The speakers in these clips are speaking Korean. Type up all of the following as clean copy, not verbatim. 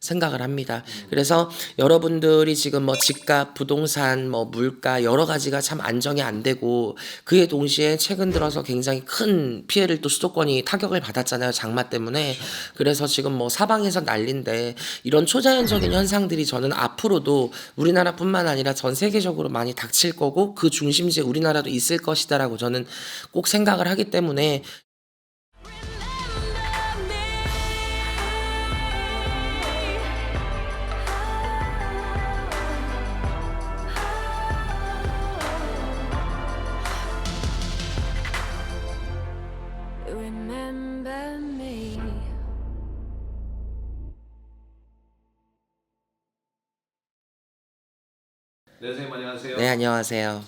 생각을 합니다. 그래서 여러분들이 지금 뭐 집값, 부동산, 뭐 물가 여러 가지가 참 안정이 안 되고 그에 동시에 최근 들어서 굉장히 큰 피해를 또 수도권이 타격을 받았잖아요. 장마 때문에. 그래서 지금 뭐 사방에서 난린데 이런 초자연적인 현상들이 저는 앞으로도 우리나라뿐만 아니라 전 세계적으로 많이 닥칠 거고 그 중심지에 우리나라도 있을 것이다라고 저는 꼭 생각을 하기 때문에 Remember me. 네, 선생님 안녕하세요. 네, 안녕하세요.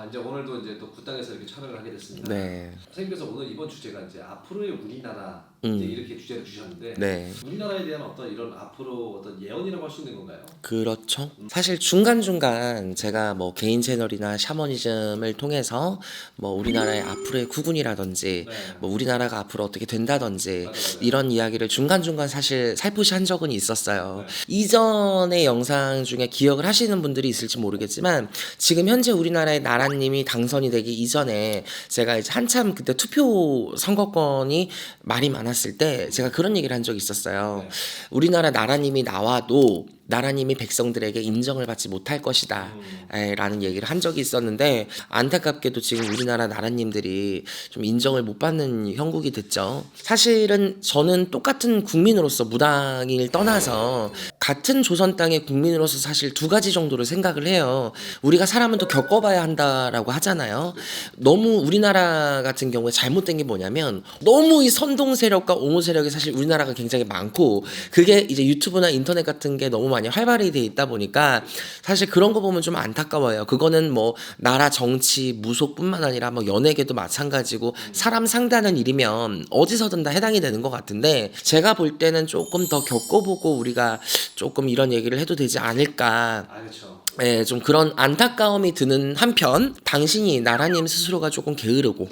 이제 오늘도 이제 또 굿당에서 이렇게 촬영을 하게 됐습니다. 네. 선생님께서 오늘 이번 주제가 이제 앞으로의 우리나라 이제 이렇게 주제를 주셨는데 네. 우리나라에 대한 어떤 이런 앞으로 어떤 예언이라고 할 수 있는 건가요? 그렇죠. 사실 중간중간 제가 뭐 개인 채널이나 샤머니즘을 통해서 뭐 우리나라의 앞으로의 구군이라든지 네. 뭐 우리나라가 앞으로 어떻게 된다든지 맞아요. 이런 이야기를 중간중간 사실 살포시 한 적은 있었어요. 네. 이전의 영상 중에 기억을 하시는 분들이 있을지 모르겠지만 지금 현재 우리나라의 나라님이 당선이 되기 이전에 제가 이제 한참 그때 투표 선거권이 말이 많았을 때 제가 그런 얘기를 한 적이 있었어요. 네. 우리나라 나라님이 나와도 나라님이 백성들에게 인정을 받지 못할 것이다 라는 얘기를 한 적이 있었는데 안타깝게도 지금 우리나라 나라님들이 좀 인정을 못 받는 형국이 됐죠. 사실은 저는 똑같은 국민으로서 무당을 떠나서 같은 조선 땅의 국민으로서 사실 두 가지 정도를 생각을 해요. 우리가 사람은 또 겪어봐야 한다라고 하잖아요. 너무 우리나라 같은 경우에 잘못된 게 뭐냐면 너무 이 선동 세력과 옹호 세력이 사실 우리나라가 굉장히 많고 그게 이제 유튜브나 인터넷 같은 게 너무 많이 활발히 돼 있다 보니까 사실 그런 거 보면 좀 안타까워요. 그거는 뭐 나라 정치 무속뿐만 아니라 뭐 연예계도 마찬가지고 사람 상대하는 일이면 어디서든 다 해당이 되는 것 같은데 제가 볼 때는 조금 더 겪어보고 우리가 조금 이런 얘기를 해도 되지 않을까. 그렇죠. 예, 좀 그런 안타까움이 드는 한편 당신이 나라님 스스로가 조금 게으르고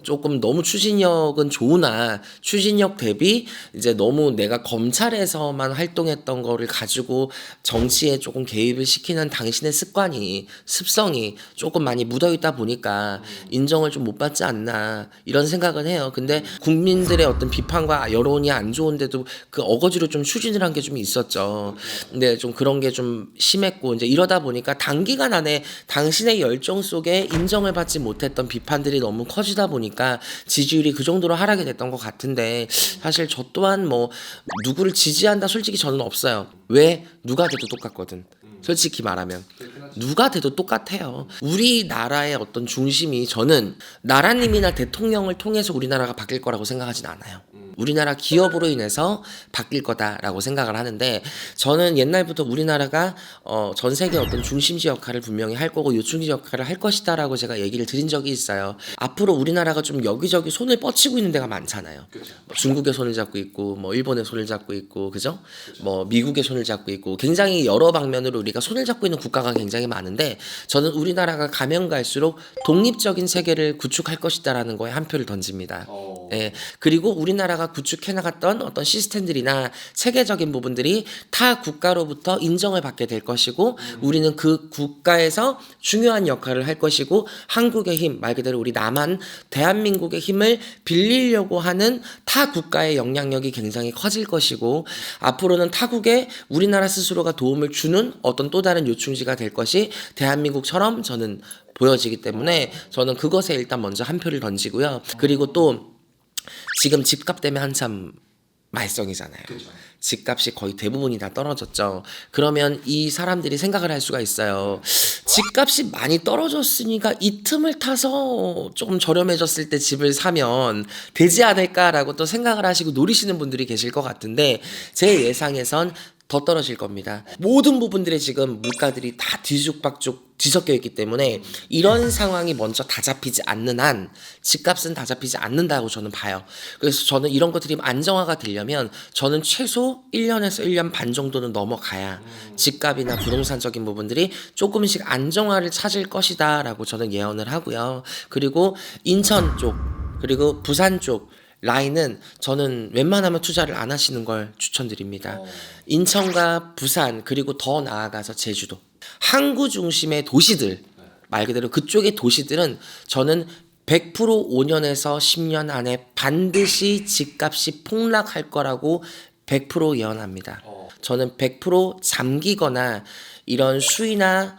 조금 너무 추진력은 좋으나 추진력 대비 이제 너무 내가 검찰에서만 활동했던 거를 가지고 정치에 조금 개입을 시키는 당신의 습성이 조금 많이 묻어있다 보니까 인정을 좀 못 받지 않나 이런 생각은 해요. 근데 국민들의 어떤 비판과 여론이 안 좋은데도 그 어거지로 좀 추진을 한 게 좀 있었죠. 근데 좀 그런 게 좀 심했고 이제 이러다 보니까 단기간 안에 당신의 열정 속에 인정을 받지 못했던 비판들이 너무 커지다 보니까 지지율이 그 정도로 하락이 됐던 것 같은데 사실 저 또한 뭐 누구를 지지한다 솔직히 저는 없어요. 왜? 누가 돼도 똑같거든. 솔직히 말하면 누가 돼도 똑같아요. 우리나라의 어떤 중심이 저는 나라님이나 대통령을 통해서 우리나라가 바뀔 거라고 생각하진 않아요. 우리나라 기업으로 인해서 바뀔 거다라고 생각을 하는데 저는 옛날부터 우리나라가 전 세계 어떤 중심지 역할을 분명히 할 거고 요충지 역할을 할 것이다라고 제가 얘기를 드린 적이 있어요. 앞으로 우리나라가 좀 여기저기 손을 뻗치고 있는 데가 많잖아요. 뭐 중국의 손을 잡고 있고 뭐 일본의 손을 잡고 있고 그죠? 뭐 미국의 손을 잡고 있고 굉장히 여러 방면으로 우리가 손을 잡고 있는 국가가 굉장히 많은데 저는 우리나라가 가면 갈수록 독립적인 세계를 구축할 것이다라는 거에 한 표를 던집니다. 예, 그리고 우리나라가 구축해 나갔던 어떤 시스템들이나 체계적인 부분들이 타 국가로부터 인정을 받게 될 것이고 우리는 그 국가에서 중요한 역할을 할 것이고 한국의 힘, 말 그대로 우리 남한 대한민국의 힘을 빌리려고 하는 타 국가의 영향력이 굉장히 커질 것이고 앞으로는 타국에 우리나라 스스로가 도움을 주는 어떤 또 다른 요충지가 될 것이 대한민국처럼 저는 보여지기 때문에 저는 그것에 일단 먼저 한 표를 던지고요. 그리고 또 지금 집값 때문에 한참 말썽이잖아요. 그렇죠. 집값이 거의 대부분이 다 떨어졌죠. 그러면 이 사람들이 생각을 할 수가 있어요. 집값이 많이 떨어졌으니까 이 틈을 타서 조금 저렴해졌을 때 집을 사면 되지 않을까라고 또 생각을 하시고 노리시는 분들이 계실 것 같은데 제 예상에선 더 떨어질 겁니다. 모든 부분들의 지금 물가들이 다 뒤죽박죽 뒤섞여 있기 때문에 이런 상황이 먼저 다 잡히지 않는 한 집값은 다 잡히지 않는다고 저는 봐요. 그래서 저는 이런 것들이 안정화가 되려면 저는 최소 1년에서 1년 반 정도는 넘어가야 집값이나 부동산적인 부분들이 조금씩 안정화를 찾을 것이다 라고 저는 예언을 하고요. 그리고 인천 쪽 그리고 부산 쪽 라인은 저는 웬만하면 투자를 안 하시는 걸 추천드립니다. 어. 인천과 부산 그리고 더 나아가서 제주도 항구 중심의 도시들 말 그대로 그쪽의 도시들은 저는 100% 5년에서 10년 안에 반드시 집값이 폭락할 거라고 100% 예언합니다. 저는 100% 잠기거나 이런 수위나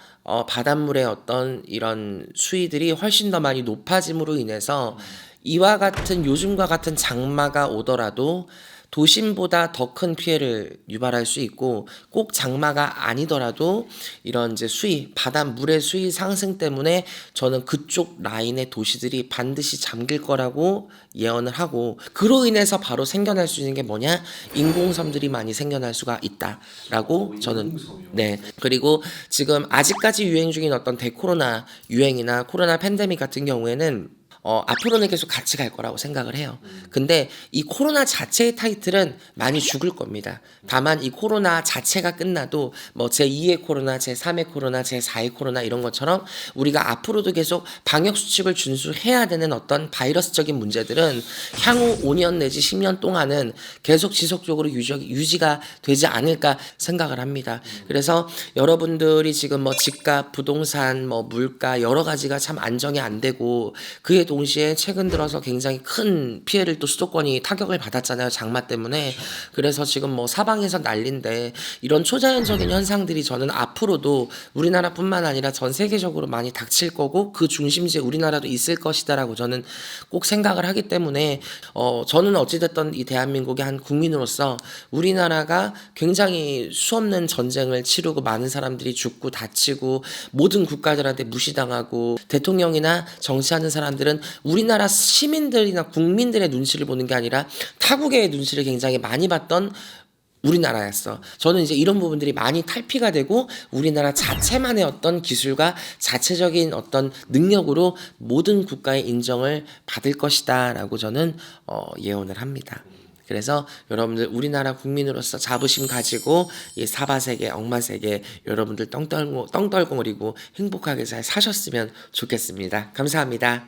바닷물의 어떤 이런 수위들이 훨씬 더 많이 높아짐으로 인해서 이와 같은 요즘과 같은 장마가 오더라도 도심보다 더 큰 피해를 유발할 수 있고 꼭 장마가 아니더라도 이런 이제 수위 바닷물의 수위 상승 때문에 저는 그쪽 라인의 도시들이 반드시 잠길 거라고 예언을 하고 그로 인해서 바로 생겨날 수 있는 게 뭐냐 인공섬들이 많이 생겨날 수가 있다라고 저는 인공섬이요? 네 그리고 지금 아직까지 유행 중인 어떤 대코로나 유행이나 코로나 팬데믹 같은 경우에는 앞으로는 계속 같이 갈 거라고 생각을 해요. 근데 이 코로나 자체의 타이틀은 많이 죽을 겁니다. 다만 이 코로나 자체가 끝나도 뭐 제2의 코로나, 제3의 코로나, 제4의 코로나 이런 것처럼 우리가 앞으로도 계속 방역 수칙을 준수해야 되는 어떤 바이러스적인 문제들은 향후 5년 내지 10년 동안은 계속 지속적으로 유지가 되지 않을까 생각을 합니다. 그래서 여러분들이 지금 뭐 집값, 부동산, 뭐 물가 여러 가지가 참 안정이 안 되고 그에 동시에 최근 들어서 굉장히 큰 피해를 또 수도권이 타격을 받았잖아요. 장마 때문에. 그래서 지금 뭐 사방에서 난린데 이런 초자연적인 현상들이 저는 앞으로도 우리나라뿐만 아니라 전 세계적으로 많이 닥칠 거고 그 중심지에 우리나라도 있을 것이다라고 저는 꼭 생각을 하기 때문에 저는 어찌됐든 이 대한민국의 한 국민으로서 우리나라가 굉장히 수없는 전쟁을 치르고 많은 사람들이 죽고 다치고 모든 국가들한테 무시당하고 대통령이나 정치하는 사람들은 우리나라 시민들이나 국민들의 눈치를 보는 게 아니라 타국의 눈치를 굉장히 많이 봤던 우리나라였어. 저는 이제 이런 부분들이 많이 탈피가 되고 우리나라 자체만의 어떤 기술과 자체적인 어떤 능력으로 모든 국가의 인정을 받을 것이다라고 저는 예언을 합니다. 그래서 여러분들 우리나라 국민으로서 자부심 가지고 이 사바세계, 억마세계 여러분들 떵떨거리고 행복하게 잘 사셨으면 좋겠습니다. 감사합니다.